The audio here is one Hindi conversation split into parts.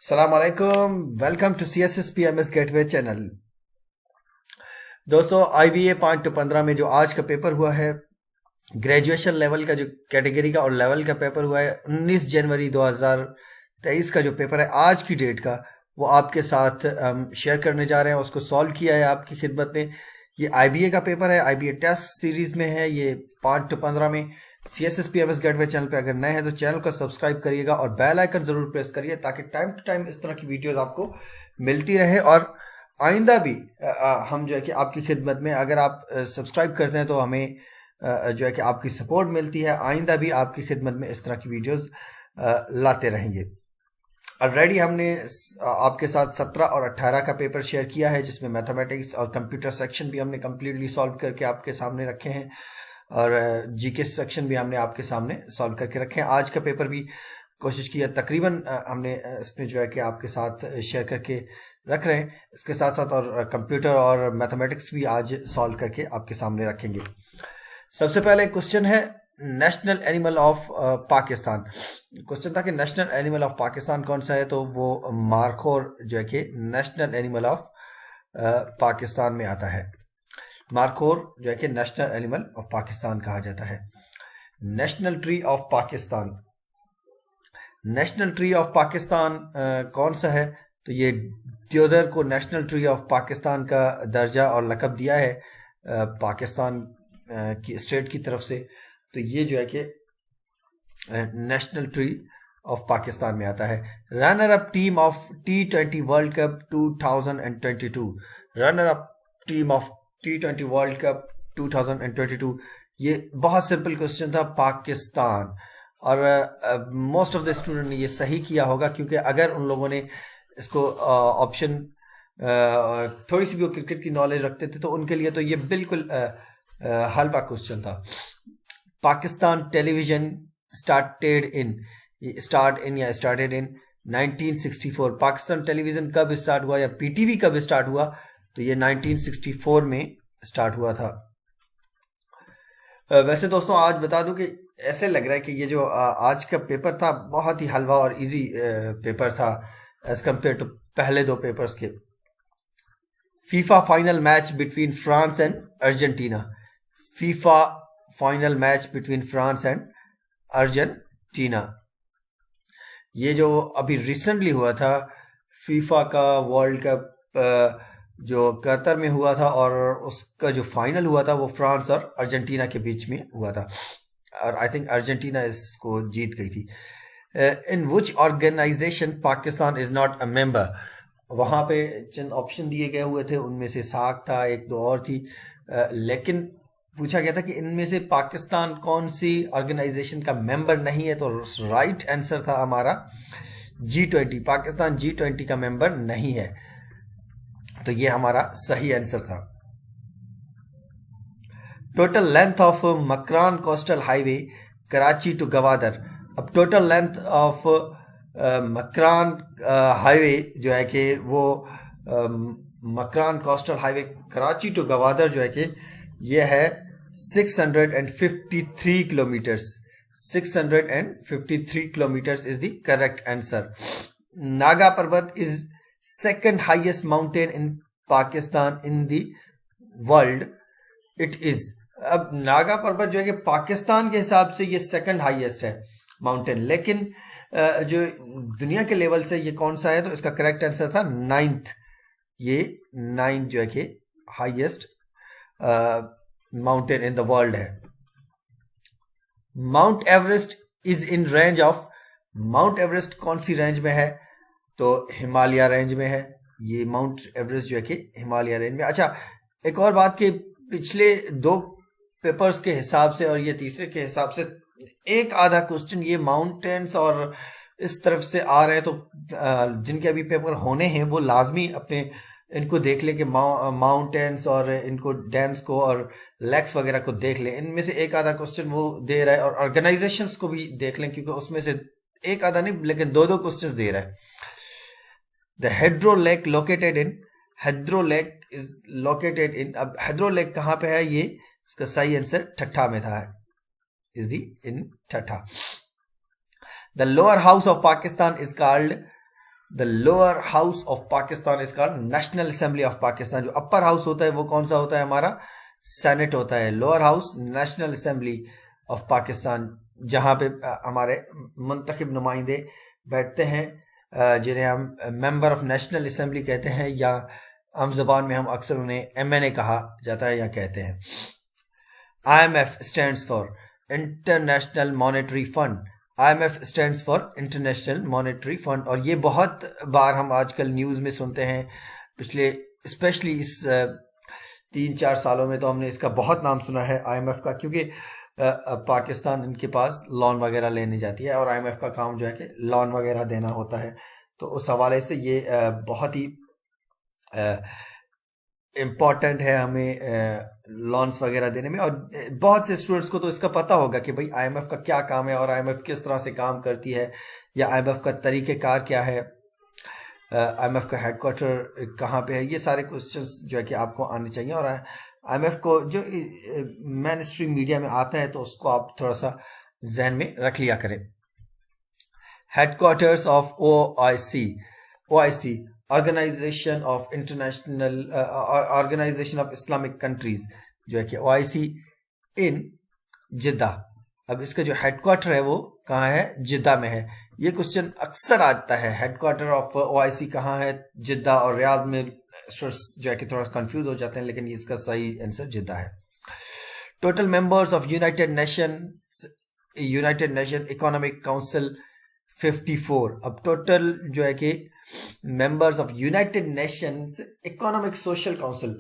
सलामकुम, welcome to CSSPMS gateway channel. दोस्तों, IBA 5 to 15 में जो आज का पेपर हुआ है, ग्रेजुएशन लेवल का जो कैटेगरी का और लेवल का पेपर हुआ है, 19 जनवरी 2023 का जो पेपर है आज की डेट का, वो आपके साथ शेयर करने जा रहे हैं। उसको सॉल्व किया है आपकी खिदमत में। ये IBA का पेपर है, IBA टेस्ट सीरीज में है, ये 5 to 15 में। CSSPMS गेटवे चैनल पे अगर नए हैं तो चैनल को सब्सक्राइब करिएगा और बेल आइकन जरूर प्रेस करिए ताकि टाइम टू टाइम इस तरह की वीडियोस आपको मिलती रहे। और आइंदा भी हम जो है कि आपकी खिदमत में, अगर आप सब्सक्राइब करते हैं तो हमें जो है कि आपकी सपोर्ट मिलती है। आइंदा भी आपकी खिदमत में इस तरह की वीडियोस लाते रहेंगे। ऑलरेडी हमने आपके साथ 17 और 18 का पेपर शेयर किया है, जिसमें मैथमेटिक्स और कंप्यूटर सेक्शन भी हमने कम्प्लीटली सॉल्व करके आपके सामने रखे हैं और जीके सेक्शन भी हमने आपके सामने सॉल्व करके रखे हैं। आज का पेपर भी कोशिश की है, तकरीबन हमने इसमें जो है कि आपके साथ शेयर करके रख रहे हैं। इसके साथ साथ और कंप्यूटर और मैथमेटिक्स भी आज सॉल्व करके आपके सामने रखेंगे। सबसे पहले क्वेश्चन है national animal of Pakistan. Question था कि नेशनल एनिमल ऑफ पाकिस्तान कौन सा है, तो वो मारखोर जो है कि नेशनल एनिमल ऑफ पाकिस्तान में आता है। मारखोर जो है कि नेशनल एनिमल ऑफ पाकिस्तान कहा जाता है। National tree of Pakistan, national tree of Pakistan कौन सा है, तो ये देवदार को नेशनल ट्री ऑफ पाकिस्तान का दर्जा और लक़ब दिया है पाकिस्तान की स्टेट की तरफ से। तो ये जो है कि नेशनल ट्री ऑफ पाकिस्तान में आता है। Runner up team of T20 world cup 2022, runner up team of T20 world cup 2022। ये बहुत सिंपल क्वेश्चन था, पाकिस्तान। और मोस्ट ऑफ द स्टूडेंट ने ये सही किया होगा, क्योंकि अगर उन लोगों ने इसको ऑप्शन थोड़ी सी भी क्रिकेट की नॉलेज रखते थे तो उनके लिए तो ये बिल्कुल हल्का क्वेश्चन था। Pakistan television started in 1964। Pakistan television कब स्टार्ट हुआ या PTV कब स्टार्ट हुआ, तो ये 1964 में स्टार्ट हुआ था। वैसे दोस्तों, आज बता दूं कि ऐसे लग रहा है कि ये जो आज का पेपर था बहुत ही हलवा और इजी पेपर था एज कंपेयर टू पहले दो पेपर्स के। FIFA final match between France and Argentina, FIFA final match between France and Argentina, ये जो अभी रिसेंटली हुआ था फीफा का वर्ल्ड कप जो कतर में हुआ था, और उसका जो फाइनल हुआ था वो फ्रांस और अर्जेंटीना के बीच में हुआ था, और आई थिंक अर्जेंटीना इसको जीत गई थी। In which organisation Pakistan is not a member, वहां पे चंद ऑप्शन दिए गए हुए थे, उनमें से साख था, एक दो और थी, लेकिन पूछा गया था कि इनमें से पाकिस्तान कौन सी ऑर्गेनाइजेशन का मेंबर नहीं है, तो राइट आंसर था हमारा G20। पाकिस्तान G20 का मेंबर नहीं है, तो ये हमारा सही आंसर था। Total length of Makran coastal highway Karachi to Gwadar. अब total length of Makran highway जो है कि वो Makran coastal highway Karachi to Gwadar जो है कि ये है 653 kilometres. 653 kilometres is the correct answer. Nanga Parbat is second highest mountain in Pakistan in the world, it is. अब नागा पर्वत जो है कि पाकिस्तान के हिसाब से ये सेकंड हाईएस्ट है माउंटेन, लेकिन जो दुनिया के लेवल से ये कौन सा है, तो इसका करेक्ट आंसर था 9th। ये 9 जो है कि highest mountain in the world है। Mount Everest is in range of, mount Everest कौन सी रेंज में है, तो हिमालय रेंज में है। ये माउंट एवरेस्ट जो है कि हिमालय रेंज में। अच्छा, एक और बात कि पिछले दो पेपर्स के हिसाब से और ये तीसरे के हिसाब से एक आधा क्वेश्चन ये माउंटेन्स और इस तरफ से आ रहे हैं, तो जिनके अभी पेपर होने हैं वो लाजमी अपने इनको देख लें कि माउंटेन्स और इनको डैम्स को और लेक्स वगैरह को देख लें। इनमें से एक आधा क्वेश्चन वो दे रहा है, और ऑर्गेनाइजेशंस को भी देख लें, क्योंकि उसमें से एक आधा नहीं लेकिन दो दो क्वेश्चंस दे रहा है। The Hadero lake located in, Hadero lake is located in. अब हेड्रो लेक कहाँ पे है, ये इसका सही आंसर ठट्ठा में था, इज इन ठट्ठा। The lower house of Pakistan is called, the lower house of Pakistan is called national assembly of Pakistan. जो अपर हाउस होता है वो कौन सा होता है? हमारा सेनेट होता है। Lower house national assembly of Pakistan, जहां पे हमारे मुंतखब नुमाइंदे बैठते हैं, जिन्हें हम मेंबर ऑफ नेशनल असेंबली कहते हैं, या आम जबान में हम अक्सर उन्हें MNA कहा जाता है या कहते हैं। IMF stands for international monetary fund. IMF stands for international monetary fund. और ये बहुत बार हम आजकल न्यूज़ में सुनते हैं, पिछले स्पेशली इस 3-4 सालों में तो हमने इसका बहुत नाम सुना है IMF का, क्योंकि पाकिस्तान इनके पास लोन वगैरह लेने जाती है और IMF का काम जो है कि लोन वगैरह देना होता है। तो उस हवाले से ये बहुत ही इम्पॉर्टेंट है हमें लोन्स वगैरह देने में। और बहुत से स्टूडेंट्स को तो इसका पता होगा कि भाई IMF का क्या काम है और IMF किस तरह से काम करती है, या IMF का तरीक़ेकार क्या है, IMF का हेडक्वार्टर कहाँ पे है। ये सारे क्वेश्चंस जो है कि आपको आने चाहिए। और IMF को जो मेन स्ट्रीम मीडिया में आता है तो उसको आप थोड़ा सा जहन में रख लिया करें। Headquarters of OIC organisation of international organisation of Islamic countries, जो है कि OIC इन जिद्दा। अब इसका जो हेडक्वार्टर है वो कहाँ है? जिद्दा में है। ये क्वेश्चन अक्सर आता है, हेडक्वार्टर ऑफ OIC कहाँ है? जिद्दा और रियाद में। जो है कि थोड़ा कंफ्यूज हो जाते हैं, लेकिन इसका सही आंसर जिद्दा है। Total members of United nation economic council 54। अब टोटल जो है कि members of United Nations economic social council,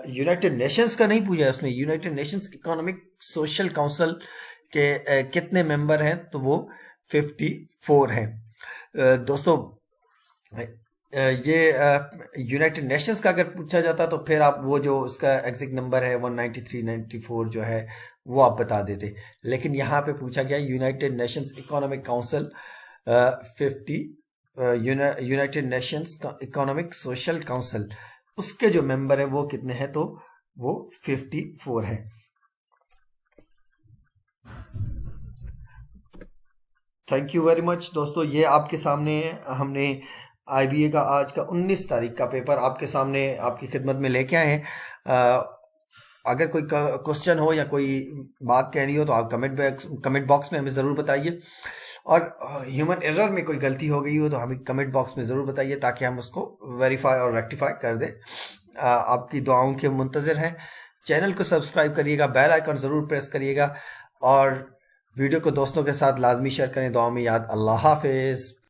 United Nations का नहीं पूछा उसने, United Nations economic social council के कितने मेंबर हैं? तो वो 54 हैं। दोस्तों ये यूनाइटेड नेशंस का अगर पूछा जाता तो फिर आप वो जो उसका एग्जैक्ट नंबर है 193, 94 जो है वो आप बता देते, लेकिन यहाँ पे पूछा गया United Nations economic council 50, United Nations economic social council, उसके जो मेंबर है वो कितने हैं? तो वो 54 है। थैंक यू वेरी मच दोस्तों। ये आपके सामने हमने IBA का आज का 19 तारीख का पेपर आपके सामने आपकी खिदमत में लेके आए हैं। अगर कोई क्वेश्चन हो या कोई बात कहनी हो तो आप कमेंट बॉक्स में हमें ज़रूर बताइए, और ह्यूमन एरर में कोई गलती हो गई हो तो हमें कमेंट बॉक्स में ज़रूर बताइए, ताकि हम उसको वेरीफाई और रेक्टिफाई कर दें। आपकी दुआओं के मुंतज़िर हैं। चैनल को सब्सक्राइब करिएगा, बेल आइकन ज़रूर प्रेस करिएगा, और वीडियो को दोस्तों के साथ लाजमी शेयर करें। दुआ में याद। अल्लाह हाफिज़।